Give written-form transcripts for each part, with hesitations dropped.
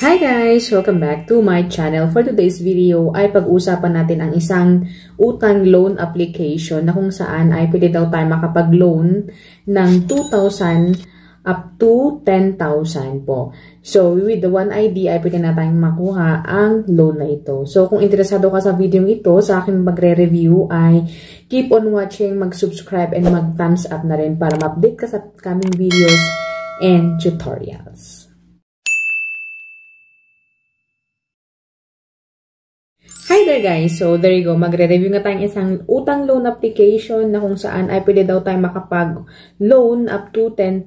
Hi guys! Welcome back to my channel. For today's video ay pag-usapan natin ang isang utang loan application na kung saan ay pwede daw tayo makapag-loan ng 2,000 up to 10,000 po. So, with the 1ID ay pwede na tayong makuha ang loan na ito. So, kung interesado ka sa video ito, sa akin magre-review ay keep on watching, mag-subscribe and mag-thumbs up na rin para ma-update ka sa coming videos and tutorials. Hi there guys! So there you go, magre-review nga tayong isang utang loan application na kung saan ay pwede daw tayong makapag-loan up to 10,000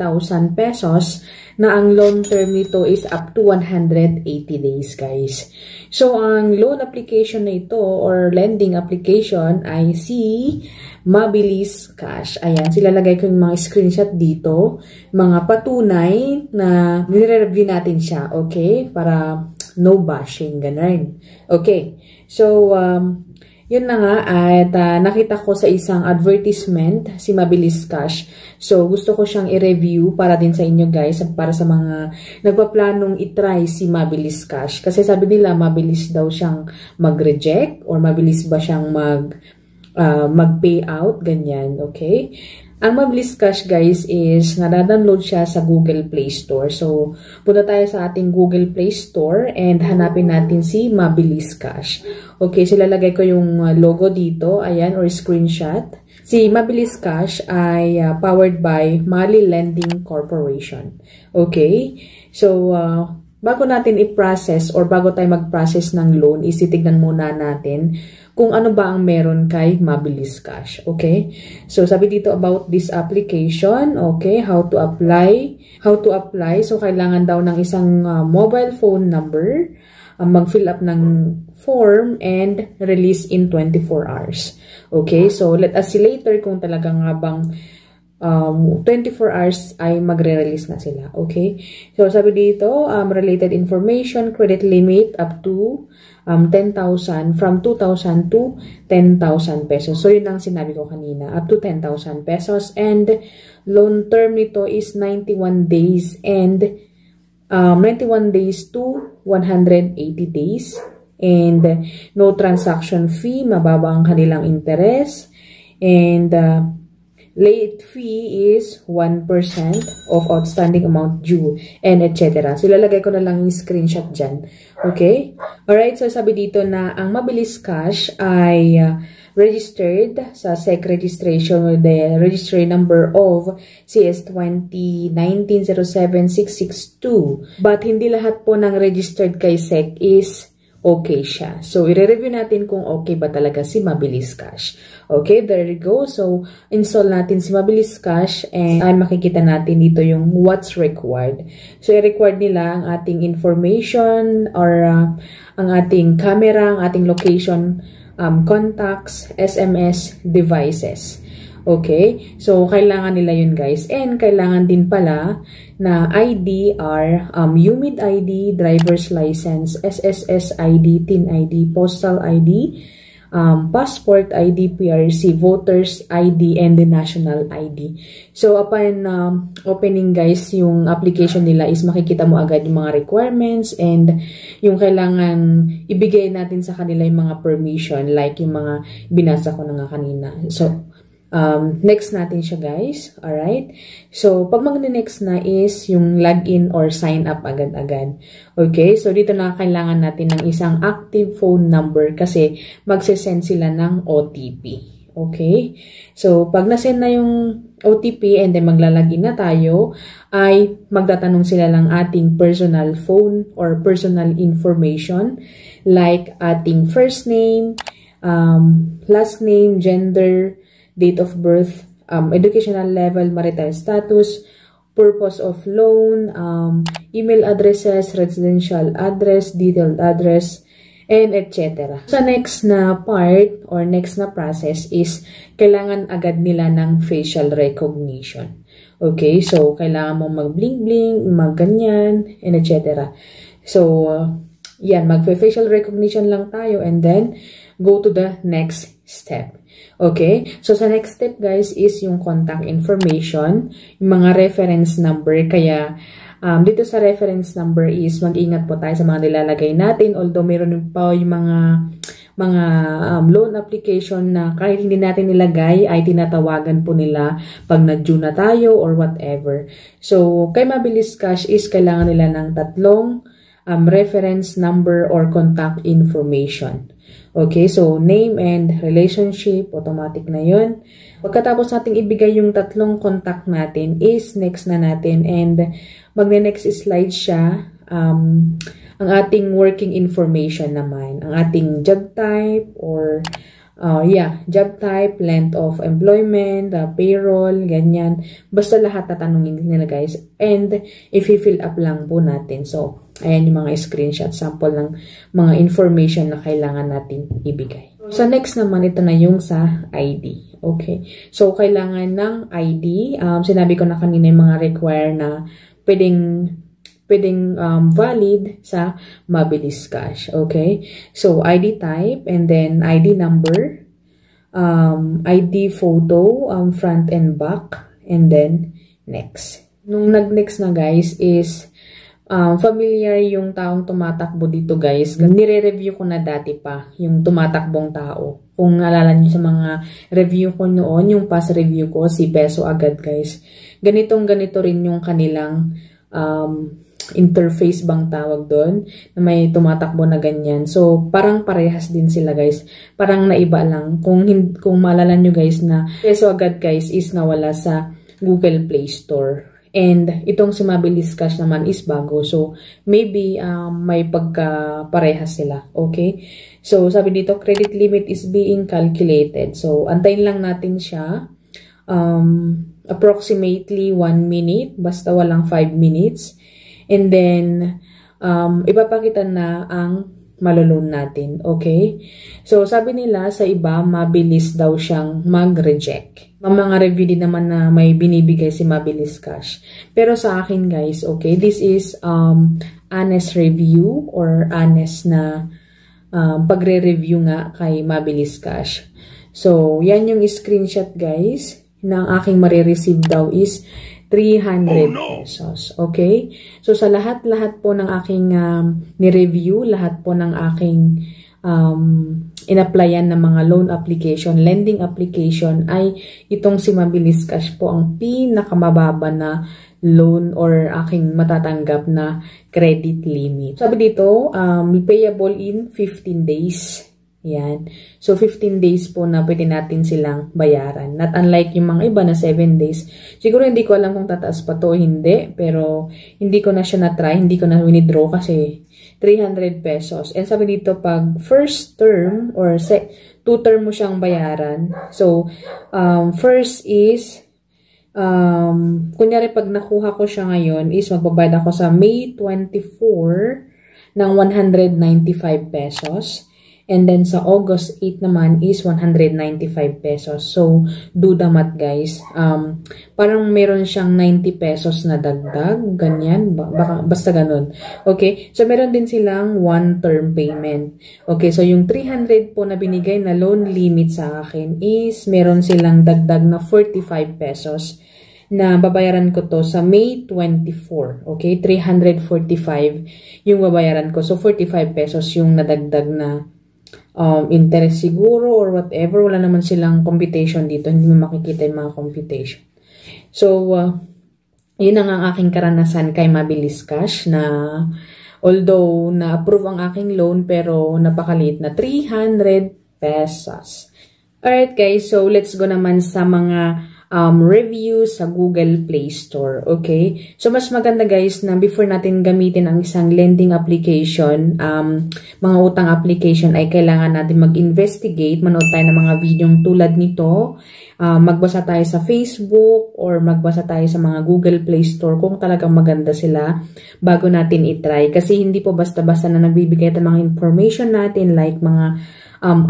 pesos na ang loan term nito is up to 180 days guys. So ang loan application na ito or lending application ay si Mabilis Cash. Ayan, silalagay ko yung mga screenshot dito, mga patunay na nire-review natin siya, okay? Para no bashing, ganun. Okay, so, yun na nga, at nakita ko sa isang advertisement, si Mabilis Cash. So, gusto ko siyang i-review para din sa inyo guys, para sa mga nagpaplanong itry si Mabilis Cash. Kasi sabi nila, mabilis daw siyang mag-reject or mabilis ba siyang mag-payout, ganyan, okay? Ang Mabilis Cash guys is nadadownload siya sa Google Play Store. So, punta tayo sa ating Google Play Store and hanapin natin si Mabilis Cash. Okay, so lalagay ko yung logo dito, ayan, or screenshot. Si Mabilis Cash ay powered by Mali Lending Corporation. Okay, so bago natin i-process or bago tayo mag-process ng loan, isitignan muna natin kung ano ba ang meron kay Mabilis Cash. Okay? So, sabi dito about this application. Okay? How to apply. So, kailangan daw ng isang mobile phone number, mag-fill up ng form, and release in 24 hours. Okay? So, let us see later kung talagang nga bang 24 hours ay magre-release na sila. Okay? So, sabi dito, related information, credit limit up to 10,000, from 2,000 to 10,000 pesos. So, yun ang sinabi ko kanina, up to 10,000 pesos. And, loan term nito is 91 days and 91 days to 180 days. And, no transaction fee, mababa ang kanilang interest. And, late fee is 1% of outstanding amount due, and etc. So, lalagay ko na lang yung screenshot dyan. Okay? Alright, so sabi dito na ang Mabilis Cash ay registered sa SEC registration with the registry number of CS2019-07662. But hindi lahat po ng registered kay SEC is okay siya. So, i-review natin kung okay ba talaga si Mabilis Cash. Okay, there you go. So, install natin si Mabilis Cash and ay makikita natin dito yung what's required. So, i-required nila ang ating information or ang ating camera, ang ating location, contacts, SMS, devices. Okay? So, kailangan nila yun guys. And kailangan din pala na ID are UMID ID, driver's license, SSS ID, TIN ID, postal ID, passport ID, PRC, voters ID, and the national ID. So, upon opening guys, yung application nila is makikita mo agad yung mga requirements and yung kailangan ibigay natin sa kanila yung mga permission like yung mga binasa ko na nga kanina. So, next natin siya guys. Alright? So, pag mag-next na is yung login or sign up agad-agad. Okay? So, dito na kailangan natin ng isang active phone number kasi magsisend sila ng OTP. Okay? So, pag nasend na yung OTP and then maglalagin na tayo, ay magtatanong sila ng ating personal phone or personal information like ating first name, last name, gender, date of birth, educational level, marital status, purpose of loan, email addresses, residential address, detailed address, and etc. Sa next na part or next na process is kailangan agad nila ng facial recognition. Okay, so kailangan mo mag-blink-blink, mag-ganyan, and etc. So, yan, mag-facial recognition lang tayo and then go to the next step. Okay? So, sa next step, guys, is yung contact information, yung mga reference number. Kaya, Dito sa reference number is mag-ingat po tayo sa mga nilalagay natin. Although meron pa yung mga loan application na kahit hindi natin nilagay ay tinatawagan po nila pag na-due na tayo or whatever. So, kay Mabilis Cash is kailangan nila ng tatlong reference number or contact information. Okay, so name and relationship, automatic na yun. Pagkatapos nating ibigay yung tatlong contact natin is next na natin and magne-next slide siya. Ang ating working information naman, ang ating job type or job type, length of employment, payroll, ganyan. Basta lahat tatanungin nila guys. And if i-fill up lang po natin. So, ayan yung mga screenshot, sample ng mga information na kailangan natin ibigay. So, next naman, ito na yung sa ID. Okay. So, kailangan ng ID. Sinabi ko na kanina yung mga require na pwedeng valid sa Mabilis Cash. Okay? So, ID type and then ID number, ID photo, front and back, and then next. Nung nag-next na guys is familiar yung taong tumatakbo dito guys. Nire-review ko na dati pa yung tumatakbong tao. Kung naalala nyo sa mga review ko noon, yung past review ko, si Peso Agad guys. Ganito rin yung kanilang interface bang tawag doon, na may tumatakbo na ganyan. So, parang parehas din sila guys. Parang naiba lang. Kung maalala nyo guys na Peso Agad guys is nawala sa Google Play Store. And itong si Mabilis Cash naman is bago. So, maybe may pagka-parehas sila. Okay? So, sabi dito, credit limit is being calculated. So, antayin lang natin siya. Approximately 1 minute. Basta walang 5 minutes. And then, ipapakita na ang maloloan natin. Okay? So, sabi nila sa iba, mabilis daw siyang mag-reject. May mga review din naman na may binibigay si Mabilis Cash. Pero sa akin guys, okay, this is honest review or honest na pagre-review nga kay Mabilis Cash. So, yan yung screenshot guys na aking marireceive daw is 300 pesos. Okay? So, sa lahat-lahat po ng aking ni-review, lahat po ng aking in-applyan ng mga loan application, lending application, ay itong si Mabilis Cash po ang pinakamababa na loan or aking matatanggap na credit limit. Sabi dito, payable in 15 days. Yan. So, 15 days po na pwede natin silang bayaran. Not unlike yung mga iba na 7 days. Siguro hindi ko alam kung tataas pa to o hindi. Pero, hindi ko na siya na-try. Hindi ko na winidraw kasi 300 pesos. And sabi dito, pag first term or 2 term mo siyang bayaran. So, first is, kunyari pag nakuha ko siya ngayon is magbabayad ako sa May 24 ng 195 pesos. And then sa August 8 naman is 195 pesos. So, do the math guys. Parang meron siyang 90 pesos na dagdag. Ganyan. Basta ganun. Okay. So, meron din silang one-term payment. Okay. So, yung 300 po na binigay na loan limit sa akin is meron silang dagdag na 45 pesos na babayaran ko to sa May 24. Okay. 345 yung babayaran ko. So, 45 pesos yung nadagdag na interest siguro or whatever. Wala naman silang computation dito. Hindi mo makikita yung mga computation. So, yun ang aking karanasan kay Mabilis Cash na although na-approve ang aking loan pero napakaliit na 300 pesos. Alright guys, so let's go naman sa mga review sa Google Play Store. Okay? So, mas maganda guys na before natin gamitin ang isang lending application, mga utang application ay kailangan natin mag-investigate, manood tayo ng mga videong tulad nito, magbasa tayo sa Facebook or magbasa tayo sa mga Google Play Store kung talagang maganda sila bago natin itry. Kasi hindi po basta-basta na nagbibigay ng mga information natin like mga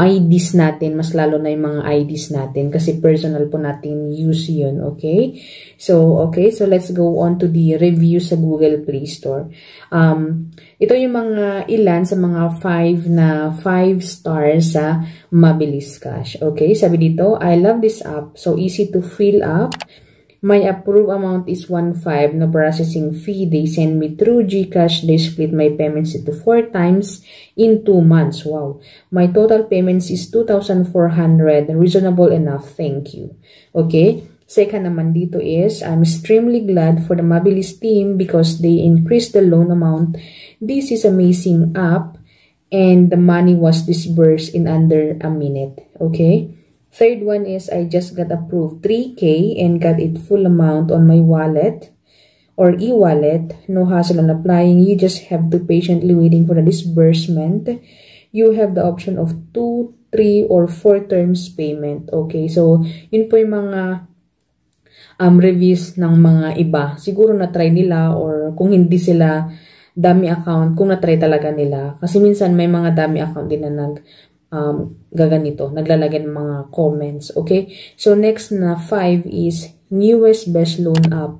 IDs natin, mas lalo na yung mga IDs natin kasi personal po natin use yun, okay? So, okay, so let's go on to the review sa Google Play Store. Ito yung mga ilan sa mga 5 stars sa Mabilis Cash, okay? Sabi dito, I love this app, so easy to fill up My approved amount is 1.5. No processing fee. They send me through GCash. They split my payments into 4 times in 2 months. Wow. My total payments is 2,400. Reasonable enough. Thank you. Okay. Second naman dito is, I'm extremely glad for the Mabilis team because they increased the loan amount. This is amazing app and the money was disbursed in under a minute. Okay. Third one is I just got approved 3K and got it full amount on my wallet or e-wallet. No hassle on applying. You just have to patiently waiting for the disbursement. You have the option of 2, 3, or 4 terms payment. Okay, so yun po yung mga reviews ng mga iba. Siguro na-try nila or kung hindi sila dummy account, kung na-try talaga nila. Kasi minsan may mga dummy account din na gaganito, naglalagay ng mga comments. Okay, so next na 5 is newest best loan app.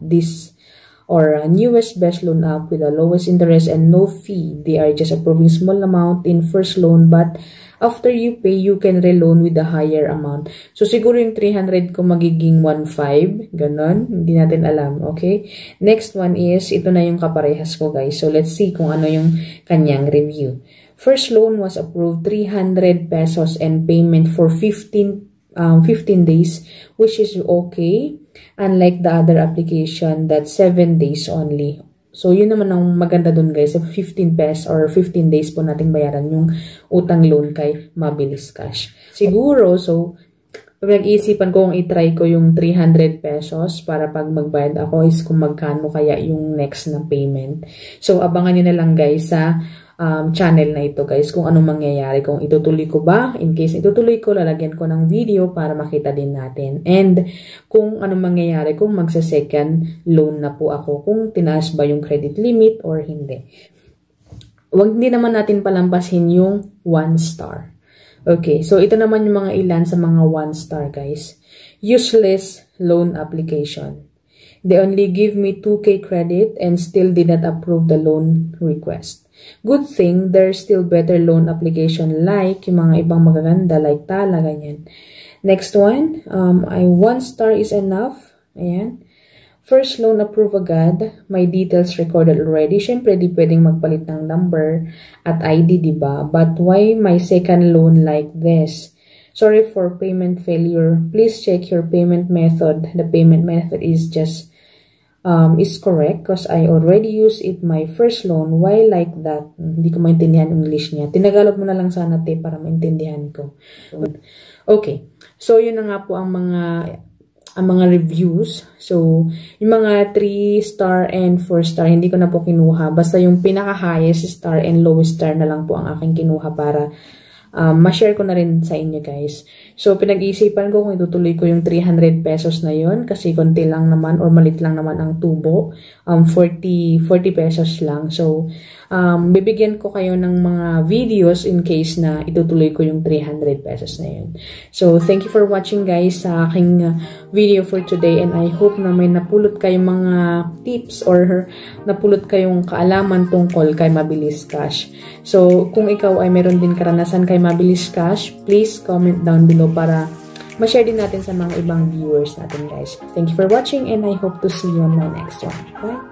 Newest best loan app with the lowest interest and no fee. They are just approving small amount in first loan, but after you pay, you can reloan with a higher amount. So siguro yung 300 ko magiging 1.5, ganon, hindi natin alam. Okay, next one is ito na yung kaparehas ko, guys. So let's see kung ano yung kanyang review. First loan was approved 300 pesos and payment for 15 days, which is okay. Unlike the other application, that's 7 days only. So, yun naman ang maganda dun, guys. 15 pesos or 15 days po nating bayaran yung utang loan kay Mabilis Cash. Siguro, so, pinag-iisipan ko kung itry ko yung 300 pesos para pag magbayad ako is kung magkano kaya yung next na payment. So, abangan nyo na lang, guys, sa channel na ito, guys, kung anong mangyayari, kung itutuloy ko ba. In case itutuloy ko, lalagyan ko ng video para makita din natin. And kung anong mangyayari kung magsa-second loan na po ako, kung tinaas ba yung credit limit or hindi. Hindi naman natin palampasin yung 1 star. Okay, so ito naman yung mga ilan sa mga 1 star, guys. Useless loan application. They only give me 2K credit and still did not approve the loan request. Good thing, there's still better loan application like yung mga ibang magaganda like Tala, ganyan. Next one, 1 star is enough. Ayan. First loan approve agad. My details recorded already. Siyempre, di pwedeng magpalit ng number at ID, diba? But why my second loan like this? Sorry for payment failure. Please check your payment method. The payment method is just is correct because I already used it my first loan. Why like that? Hindi ko maintindihan English niya. Tinagalog mo na lang sana, te, para maintindihan ko. Okay. So, yun na nga po ang mga reviews. So, yung mga 3 star and 4 star, hindi ko na po kinuha. Basta yung pinaka-highest star and lowest star na lang po ang aking kinuha para ma-share ko na rin sa inyo, guys. So, pinag-iisipan ko kung itutuloy ko yung 300 pesos na yun kasi konti lang naman or malit lang naman ang tubo. 40 pesos lang. So, bibigyan ko kayo ng mga videos in case na itutuloy ko yung 300 pesos na yun. So, thank you for watching, guys, sa aking video for today and I hope na may napulot kayong mga tips or napulot kayong kaalaman tungkol kay Mabilis Cash. So, kung ikaw ay meron din karanasan kay Mabilis Cash, please comment down below para ma-share din natin sa mga ibang viewers natin, guys. Thank you for watching and I hope to see you on my next one. Bye!